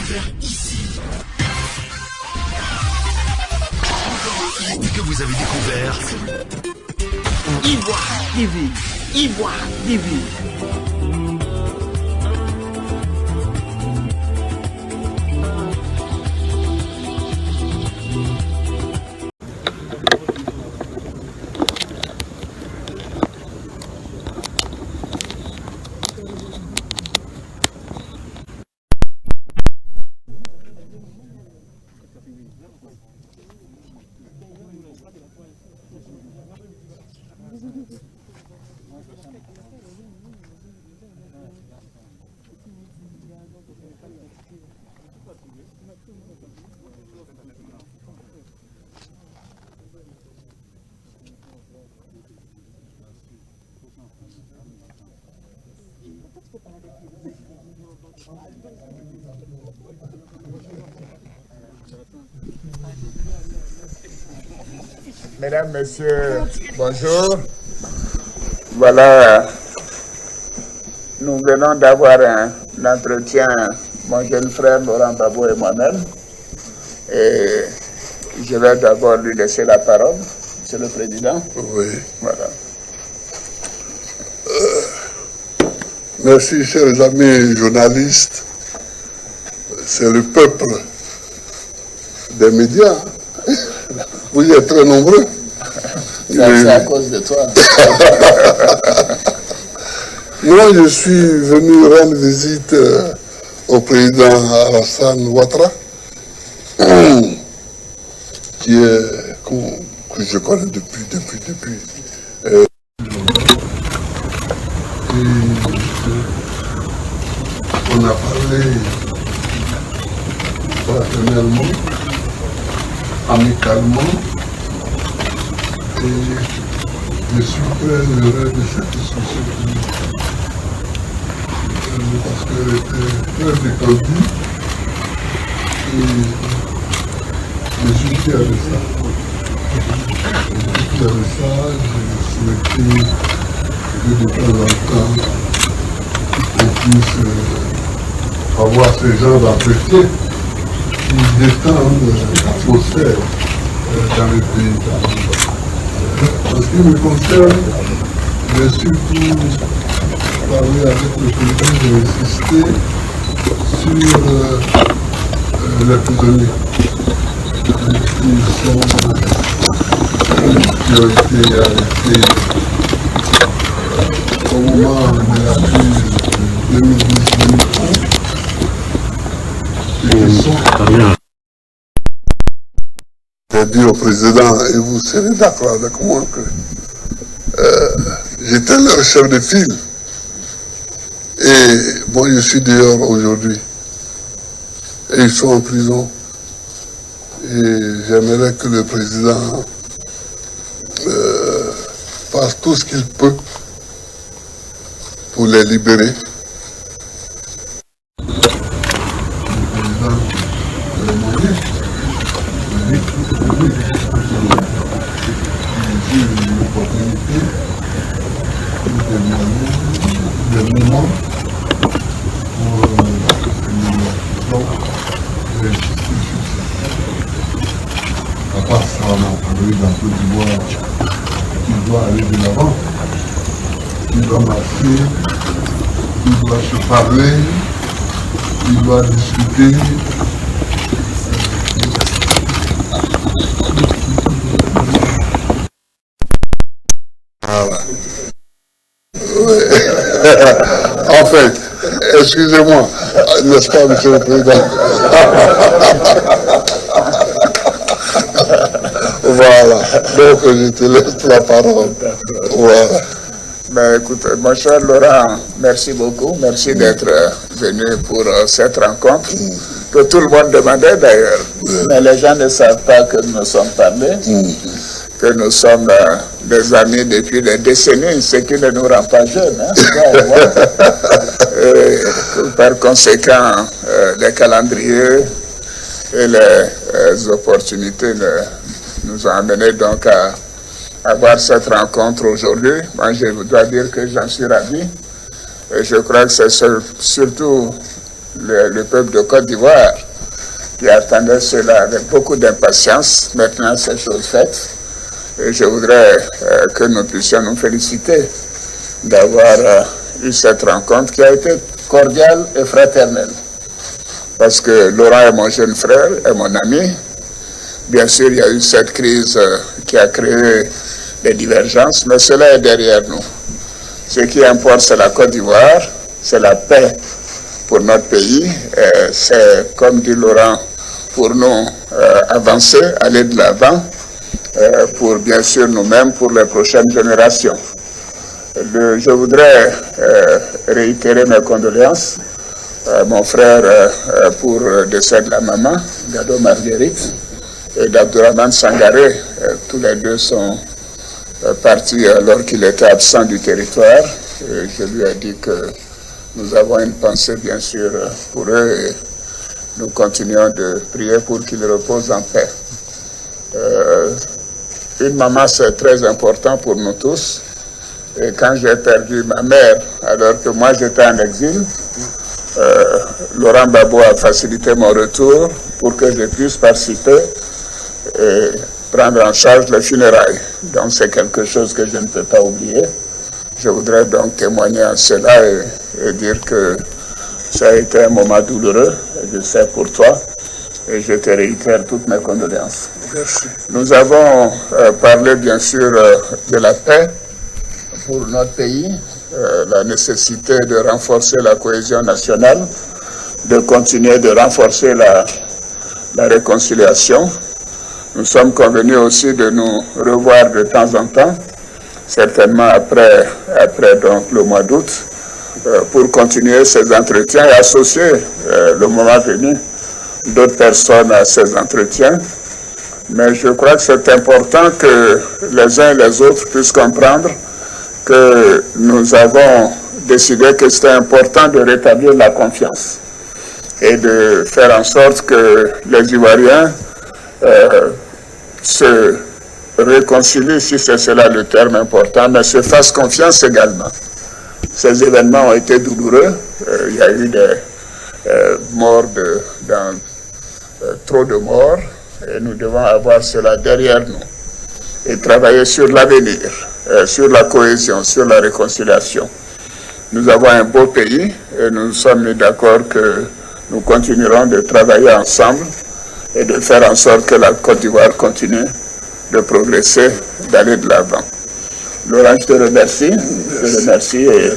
découvert ici. Et que vous avez découvert Ivoire TV. Ivoire TV. Mesdames, Messieurs, bonjour. Voilà, nous venons d'avoir un entretien, mon jeune frère Laurent Gbagbo et moi-même. Et je vais d'abord lui laisser la parole, Monsieur le Président. Oui. Voilà. Merci, chers amis journalistes. C'est le peuple des médias. Vous y êtes très nombreux. C'est à cause de toi. Moi, je suis venu rendre visite au président Alassane Ouattara, que je connais depuis. On a parlé fraternellement, amicalement, et je suis très heureux de cette discussion parce qu'elle était très détendue et je suis fier de ça. Je souhaitais que de temps en temps on puisse avoir ce genre d'entretien qui détendent l'atmosphère dans le pays. En ce qui me concerne, j'ai surtout parlé avec le président et insisté sur les prisonniers qui ont été arrêtés au moment de la crise 2010-2011 et qui sont... J'ai dit au président, et vous serez d'accord avec moi, que j'étais leur chef de file. Et moi, je suis dehors aujourd'hui. Et ils sont en prison. Et j'aimerais que le président fasse tout ce qu'il peut pour les libérer. À part ça, on a parlé d'un peu d'Ivoire qui doit aller de l'avant, qui doit marcher, qui doit se parler, qui doit discuter. Voilà. En fait, excusez-moi, n'est-ce pas, Monsieur le Président? Voilà, donc je te laisse la parole. Voilà. Ben, écoute, mon cher Laurent, merci beaucoup. Merci d'être venu pour cette rencontre, que tout le monde demandait d'ailleurs. Mais les gens ne savent pas que nous nous sommes parlé, que nous sommes des amis depuis des décennies, ce qui ne nous rend pas jeunes. Hein, par conséquent, les calendriers et les opportunités nous ont amenés donc à avoir cette rencontre aujourd'hui. Moi, je dois dire que j'en suis ravi. Et je crois que c'est surtout le peuple de Côte d'Ivoire qui attendait cela avec beaucoup d'impatience. Maintenant, c'est chose faite. Et je voudrais que nous puissions nous féliciter d'avoir eu cette rencontre qui a été cordiale et fraternelle. Parce que Laurent est mon jeune frère, est mon ami. Bien sûr, il y a eu cette crise qui a créé des divergences, mais cela est derrière nous. Ce qui importe, c'est la Côte d'Ivoire, c'est la paix pour notre pays. C'est, comme dit Laurent, pour nous avancer, aller de l'avant, pour bien sûr nous-mêmes, pour les prochaines générations. Je voudrais réitérer mes condoléances à mon frère pour le décès de la maman, Gado Marguerite, et d'Abdourahmane Sangaré. Tous les deux sont partis alors qu'il était absent du territoire. Et je lui ai dit que nous avons une pensée bien sûr pour eux et nous continuons de prier pour qu'ils reposent en paix. Une maman, c'est très important pour nous tous. Et quand j'ai perdu ma mère, alors que moi j'étais en exil, Laurent Gbagbo a facilité mon retour pour que je puisse participer et prendre en charge les funérailles. Donc c'est quelque chose que je ne peux pas oublier. Je voudrais donc témoigner en cela et dire que ça a été un moment douloureux, je sais pour toi, et je te réitère toutes mes condoléances. Merci. Nous avons parlé bien sûr de la paix pour notre pays, la nécessité de renforcer la cohésion nationale, de continuer de renforcer la réconciliation. Nous sommes convenus aussi de nous revoir de temps en temps, certainement après donc, le mois d'août, pour continuer ces entretiens et associer le moment venu d'autres personnes à ces entretiens. Mais je crois que c'est important que les uns et les autres puissent comprendre que nous avons décidé que c'était important de rétablir la confiance et de faire en sorte que les Ivoiriens se réconcilient, si c'est cela le terme important, mais se fassent confiance également. Ces événements ont été douloureux. Il y a eu des morts, trop de morts, et nous devons avoir cela derrière nous et travailler sur l'avenir, sur la cohésion, sur la réconciliation. Nous avons un beau pays et nous sommes mis d'accord que nous continuerons de travailler ensemble et de faire en sorte que la Côte d'Ivoire continue de progresser, d'aller de l'avant. Laurent, je te remercie. Et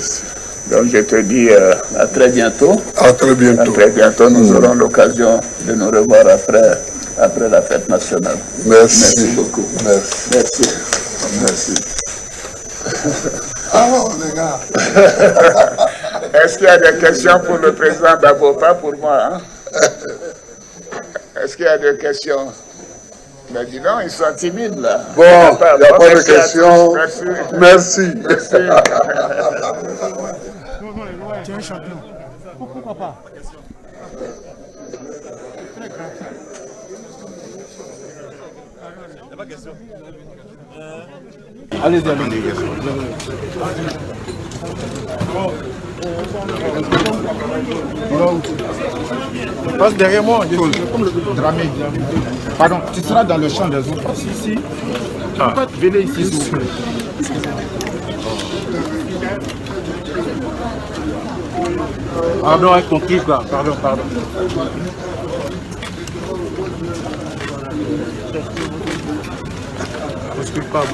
donc je te dis à très bientôt. À très bientôt. À très bientôt. Nous aurons l'occasion de nous revoir après la fête nationale. Merci. Merci beaucoup. Merci. Merci. Alors, les gars. Est-ce qu'il y a des questions pour le président Gbagbo? Pas pour moi. Hein? Est-ce qu'il y a des questions? Mais dis donc, ils sont timides là. Bon, il n'y a pas de questions. Merci. Merci. Tu es un champion. Pourquoi pas? Très grand. Il n'y a pas de question. Allez-y. Passe derrière moi, je suis comme le dramé. Pardon, tu seras dans le champ des autres. Si. Venez ici, s'il vous plaît. Pardon, avec ton clip là. Pardon. Bouscule pas.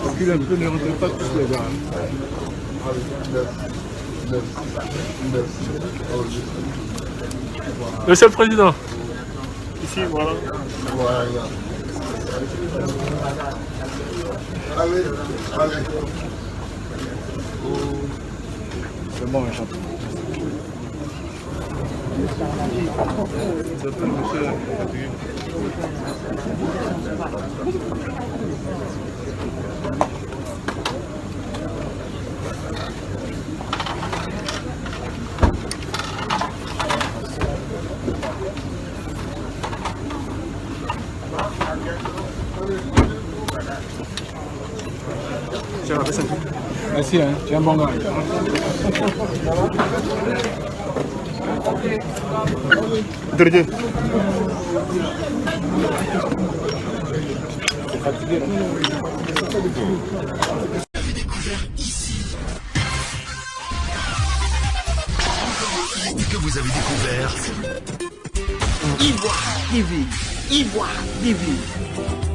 Reculez un peu, ne rentrez pas tous les gars. Monsieur le Président. Ici, voilà. Allez. C'est bon, un champion. Merci, hein. Tu es un bon gars. Délégué. Que vous avez découvert Ivoire TV. Ivoire TV.